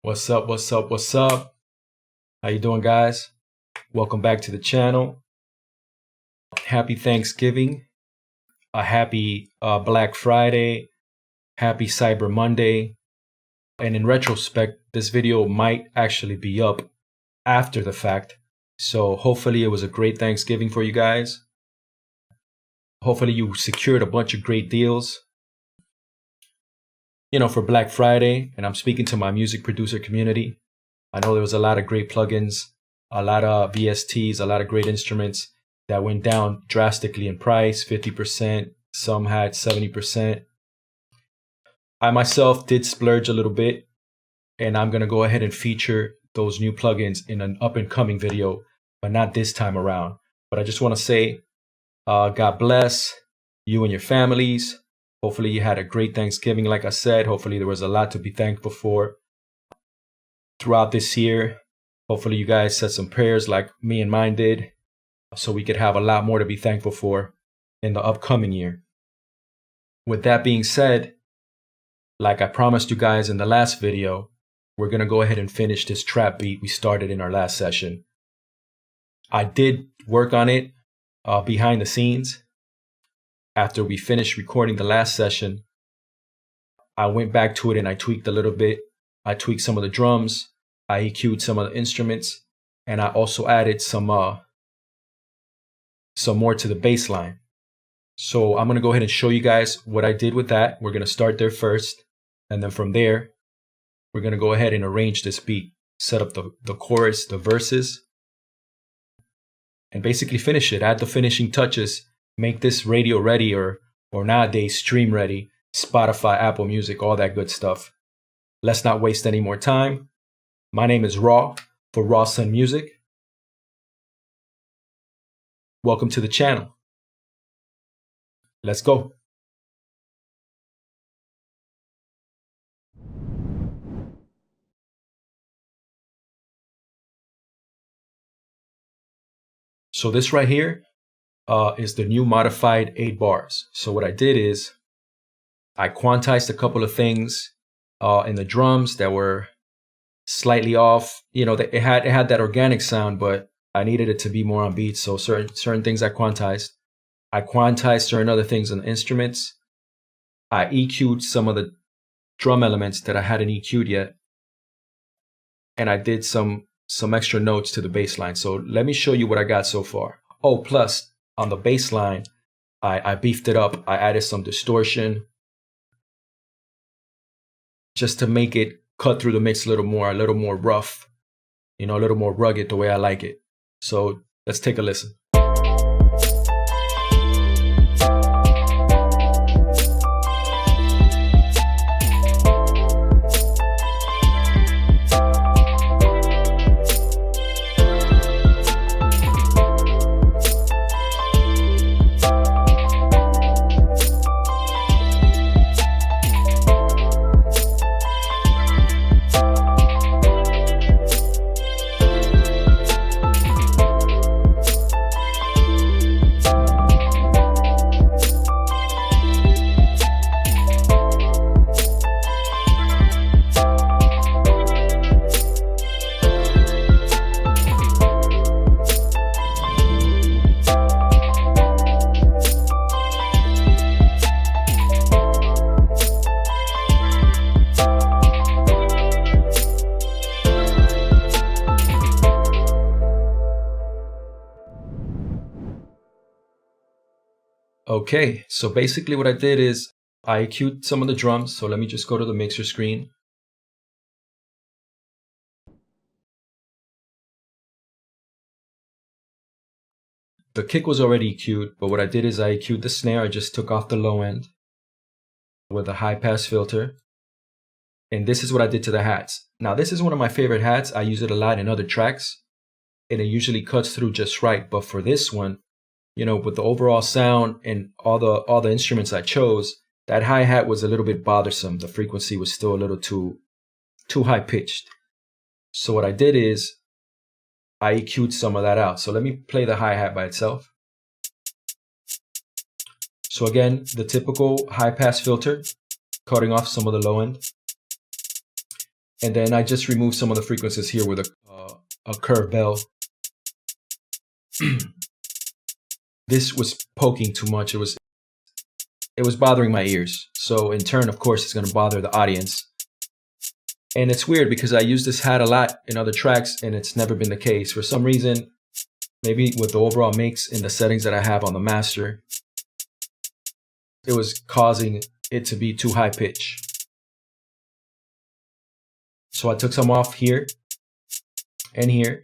What's up? What's up? What's up? How you doing, guys? Welcome back to the channel. Happy Thanksgiving. A happy Black Friday. Happy Cyber Monday. And in retrospect, this video might actually be up after the fact. So hopefully it was a great Thanksgiving for you guys. Hopefully you secured a bunch of great deals, for Black Friday. And I'm speaking to my music producer community. I know there was a lot of great plugins, a lot of VSTs, a lot of great instruments that went down drastically in price, 50%. Some had 70%. I myself did splurge a little bit, and I'm going to go ahead and feature those new plugins in an up and coming video, but not this time around. But I just want to say, God bless you and your families. Hopefully you had a great Thanksgiving. Like I said, hopefully there was a lot to be thankful for throughout this year. Hopefully you guys said some prayers like me and mine did, so we could have a lot more to be thankful for in the upcoming year. With that being said, like I promised you guys in the last video, we're going to go ahead and finish this trap beat we started in our last session. I did work on it behind the scenes. After we finished recording the last session, I went back to it and I tweaked a little bit. I tweaked some of the drums, I EQ'd some of the instruments, and I also added some more to the bass line. So I'm going to go ahead and show you guys what I did with that. We're going to start there first, and then from there, we're going to go ahead and arrange this beat, set up the chorus, the verses, and basically finish it. Add the finishing touches, make this radio ready or nowadays stream ready, Spotify, Apple Music, all that good stuff. Let's not waste any more time. My name is Raw for Raw Sun Music. Welcome to the channel. Let's go. So this right here is the new modified 8 bars. So what I did is I quantized a couple of things in the drums that were slightly off. It had that organic sound, but I needed it to be more on beat. So certain things I quantized. I quantized certain other things on the instruments. I EQ'd some of the drum elements that I hadn't EQ'd yet. And I did some extra notes to the bass line. So let me show you what I got so far. Oh, plus on the bass line, I beefed it up. I added some distortion just to make it cut through the mix a little more rough, a little more rugged the way I like it. So let's take a listen. Okay, so basically what I did is I EQ'd some of the drums. So let me just go to the mixer screen. The kick was already EQ'd, but what I did is I EQ'd the snare. I just took off the low end with a high pass filter. And this is what I did to the hats. Now, this is one of my favorite hats. I use it a lot in other tracks, and it usually cuts through just right. But for this one, with the overall sound and all the instruments I chose, that hi-hat was a little bit bothersome. The frequency was still a little too high pitched. So what I did is I EQ'd some of that out. So let me play the hi-hat by itself. So again, the typical high pass filter, cutting off some of the low end. And then I just removed some of the frequencies here with a curved bell. This was poking too much. It was bothering my ears. So in turn, of course, it's going to bother the audience. And it's weird because I use this hat a lot in other tracks and it's never been the case. For some reason, maybe with the overall mix and the settings that I have on the master, it was causing it to be too high pitch. So I took some off here and here.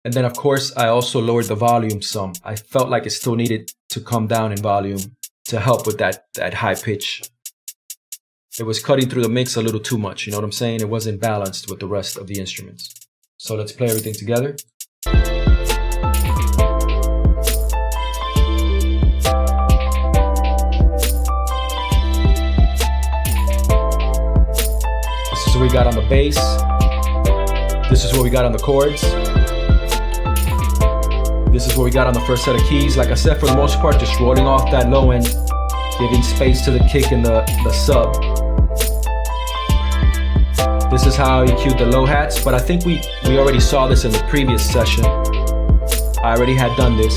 And then of course, I also lowered the volume some. I felt like it still needed to come down in volume to help with that high pitch. It was cutting through the mix a little too much, you know what I'm saying? It wasn't balanced with the rest of the instruments. So let's play everything together. This is what we got on the bass. This is what we got on the chords. This is what we got on the first set of keys. Like I said, for the most part, just rolling off that low end, giving space to the kick and the sub. This is how I EQ'd the low hats, but I think we already saw this in the previous session. I already had done this.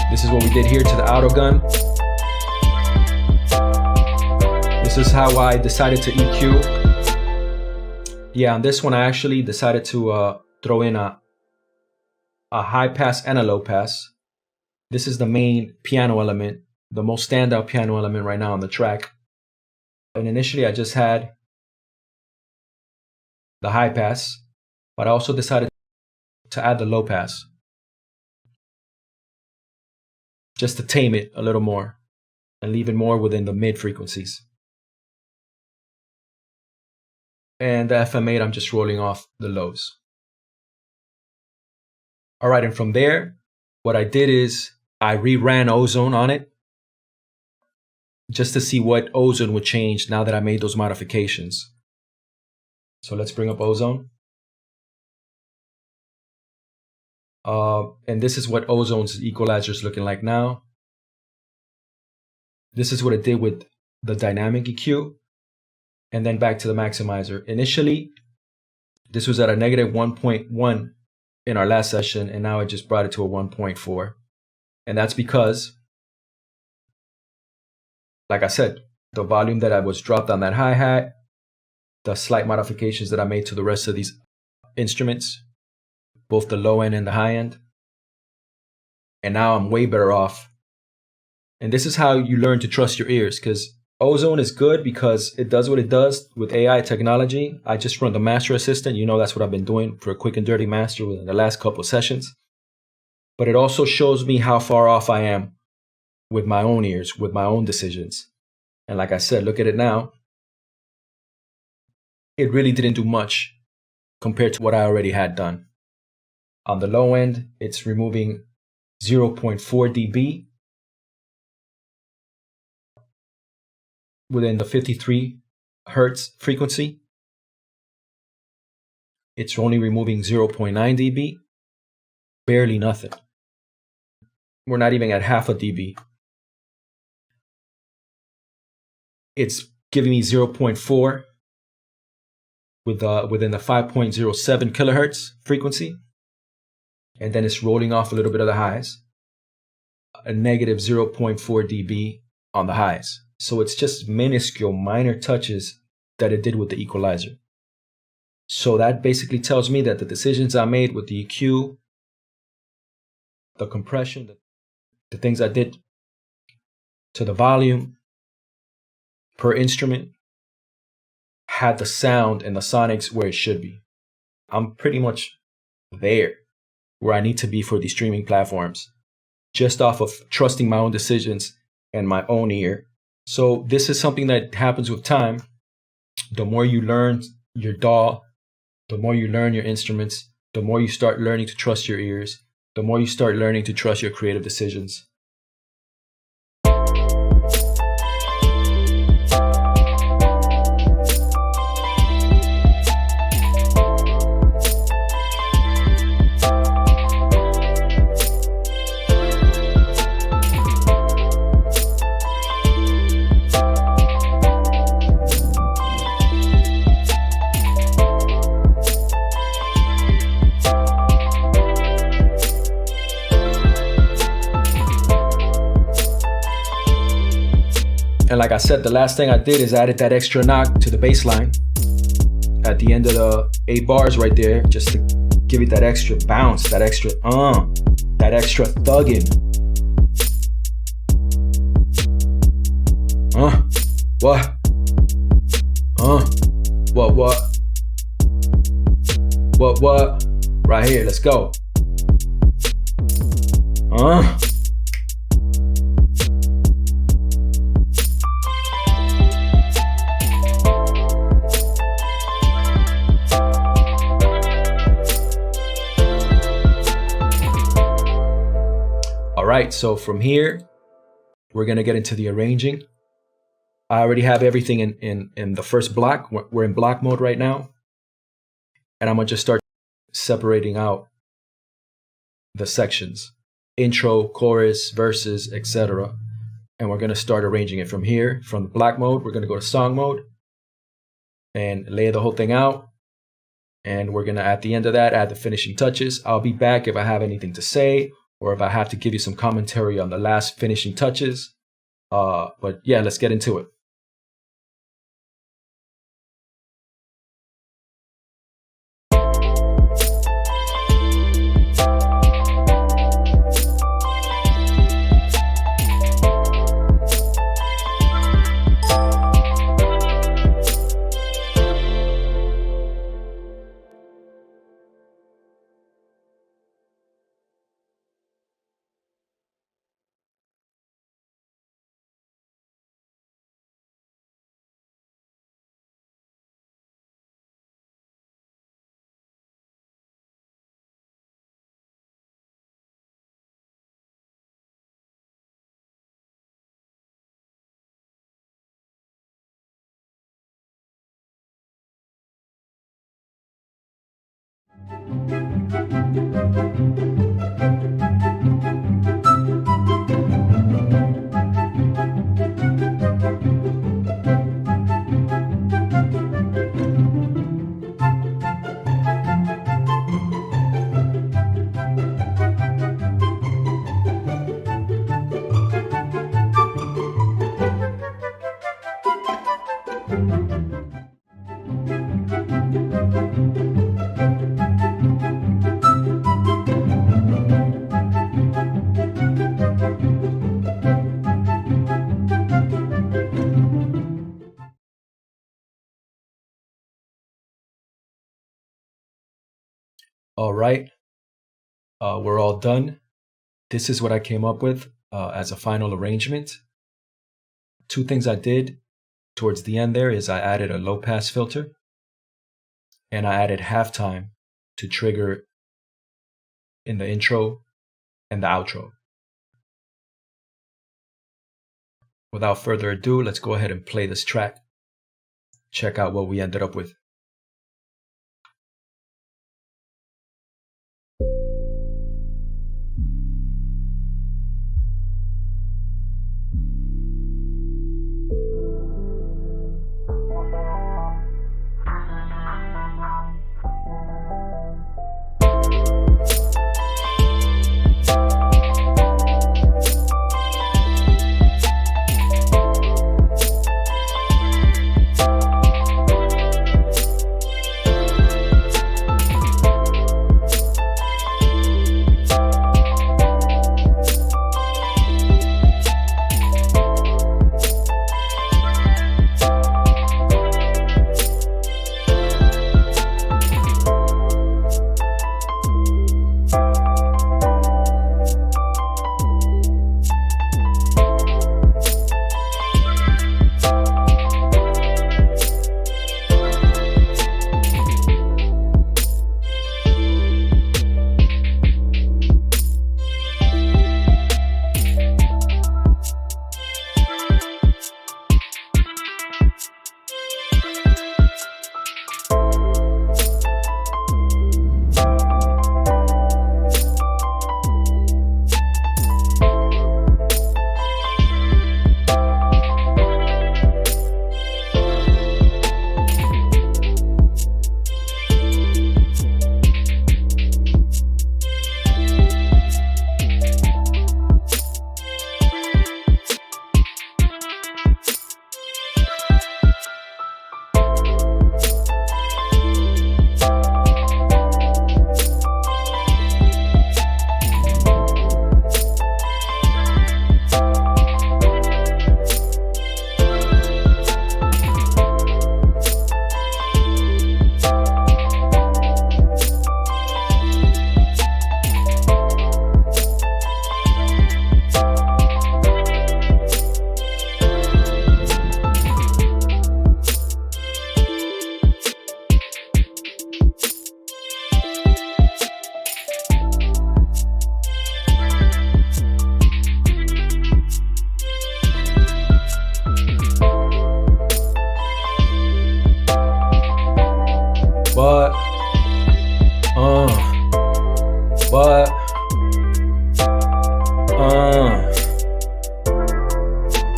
This is what we did here to the auto gun. This is how I decided to EQ. Yeah, on this one, I actually decided to throw in a high pass and a low pass. This is the main piano element, the most standout piano element right now on the track. And initially, I just had the high pass, but I also decided to add the low pass, just to tame it a little more and leave it more within the mid frequencies. And the FM8, I'm just rolling off the lows. All right, and from there, what I did is I reran Ozone on it just to see what Ozone would change now that I made those modifications. So let's bring up Ozone. And this is what Ozone's equalizer is looking like now. This is what it did with the dynamic EQ. And then back to the maximizer. Initially, this was at a negative 1.1 in our last session, and now I just brought it to a 1.4. And that's because, like I said, the volume that I was dropped on that hi-hat, the slight modifications that I made to the rest of these instruments, both the low end and the high end. And now I'm way better off. And this is how you learn to trust your ears, because Ozone is good because it does what it does with AI technology. I just run the Master Assistant. You know, that's what I've been doing for a quick and dirty master within the last couple of sessions. But it also shows me how far off I am with my own ears, with my own decisions. And like I said, look at it now. It really didn't do much compared to what I already had done. On the low end, it's removing 0.4 dB. Within the 53 hertz frequency, it's only removing 0.9 dB, barely nothing. We're not even at half a dB. It's giving me 0.4 within the 5.07 kilohertz frequency, and then it's rolling off a little bit of the highs, a negative 0.4 dB on the highs. So it's just minuscule, minor touches that it did with the equalizer. So that basically tells me that the decisions I made with the EQ, the compression, the things I did to the volume per instrument had the sound and the sonics where it should be. I'm pretty much there where I need to be for these streaming platforms, just off of trusting my own decisions and my own ear. So this is something that happens with time. The more you learn your DAW, the more you learn your instruments, the more you start learning to trust your ears, the more you start learning to trust your creative decisions. And like I said, the last thing I did is added that extra knock to the bass line at the end of the 8 bars right there, just to give it that extra bounce, that extra thugging. What? What? Right here, let's go. All right, so from here, we're gonna get into the arranging. I already have everything in the first block. We're in block mode right now. And I'm gonna just start separating out the sections, intro, chorus, verses, etc. And we're gonna start arranging it from here. From the block mode, we're gonna go to song mode and lay the whole thing out. And we're gonna, at the end of that, add the finishing touches. I'll be back if I have anything to say or if I have to give you some commentary on the last finishing touches. But yeah, let's get into it. All right, we're all done. This is what I came up with as a final arrangement. 2 things I did towards the end there is I added a low pass filter and I added halftime to trigger in the intro and the outro. Without further ado, let's go ahead and play this track. Check out what we ended up with.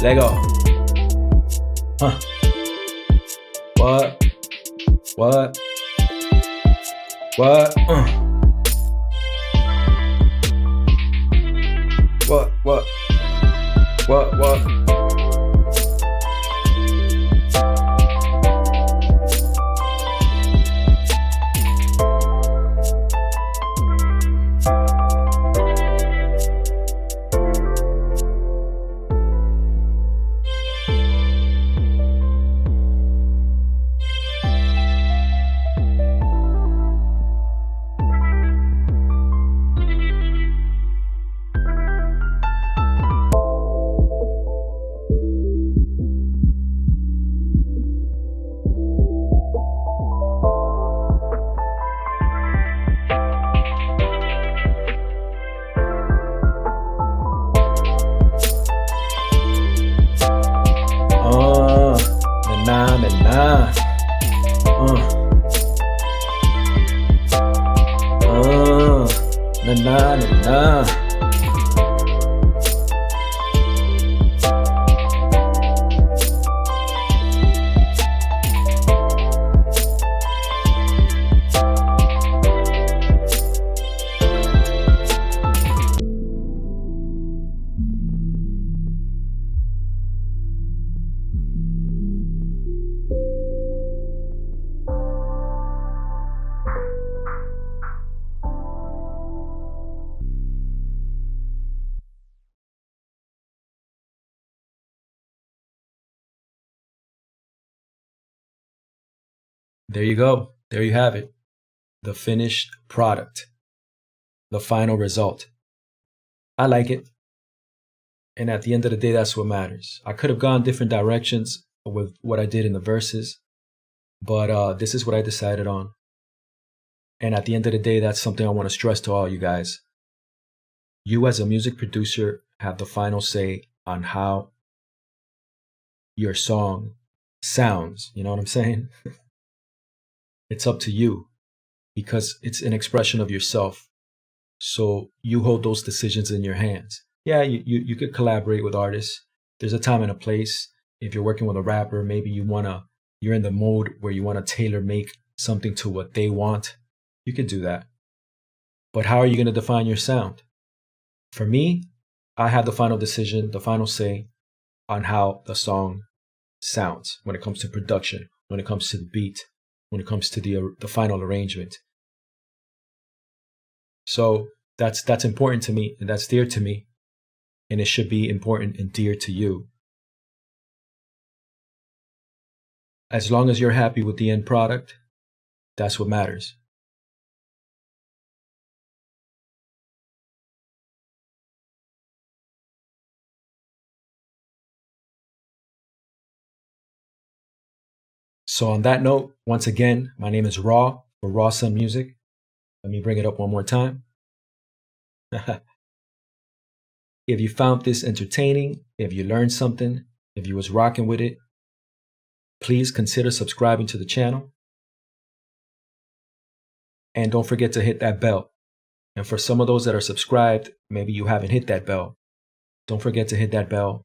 Let go. Huh. What? What? What? What? What? What? What? Nah, nah, nah. Nah, nah, nah, nah. There you go. There you have it. The finished product. The final result. I like it. And at the end of the day, that's what matters. I could have gone different directions with what I did in the verses, but this is what I decided on. And at the end of the day, that's something I want to stress to all you guys. You as a music producer have the final say on how your song sounds. You know what I'm saying? It's up to you because it's an expression of yourself. So you hold those decisions in your hands. Yeah, you could collaborate with artists. There's a time and a place. If you're working with a rapper, maybe you're in the mode where you want to tailor make something to what they want. You could do that. But how are you going to define your sound? For me, I have the final decision, the final say on how the song sounds when it comes to production, when it comes to the beat, when it comes to the final arrangement. So that's important to me, and that's dear to me, and it should be important and dear to you. As long as you're happy with the end product, that's what matters. So on that note, once again, my name is Raw for Raw Sun Music. Let me bring it up one more time. If you found this entertaining, if you learned something, if you was rocking with it, please consider subscribing to the channel. And don't forget to hit that bell. And for some of those that are subscribed, maybe you haven't hit that bell. Don't forget to hit that bell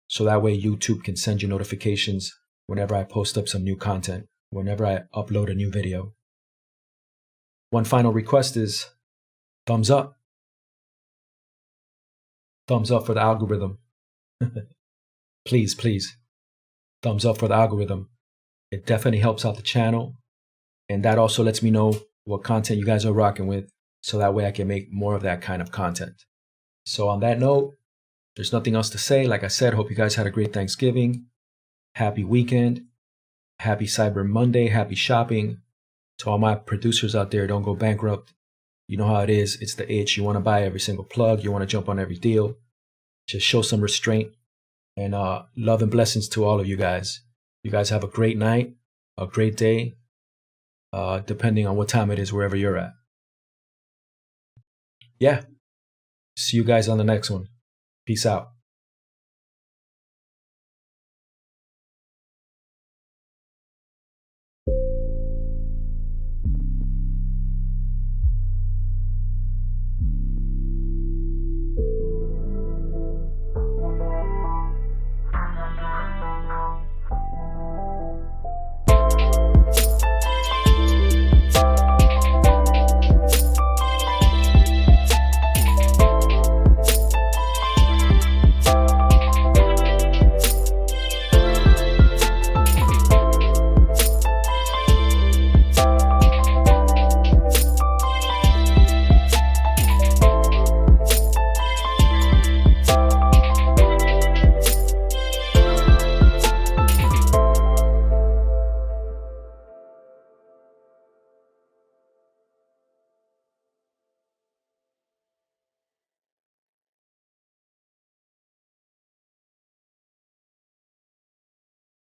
so that way YouTube can send you notifications whenever I post up some new content, whenever I upload a new video. One final request is thumbs up. Thumbs up for the algorithm. Please, please. Thumbs up for the algorithm. It definitely helps out the channel. And that also lets me know what content you guys are rocking with, so that way I can make more of that kind of content. So on that note, there's nothing else to say. Like I said, hope you guys had a great Thanksgiving. Happy weekend. Happy Cyber Monday. Happy shopping. To all my producers out there, don't go bankrupt. You know how it is. It's the itch. You want to buy every single plug. You want to jump on every deal. Just show some restraint. And love and blessings to all of you guys. You guys have a great night, a great day, depending on what time it is, wherever you're at. Yeah. See you guys on the next one. Peace out.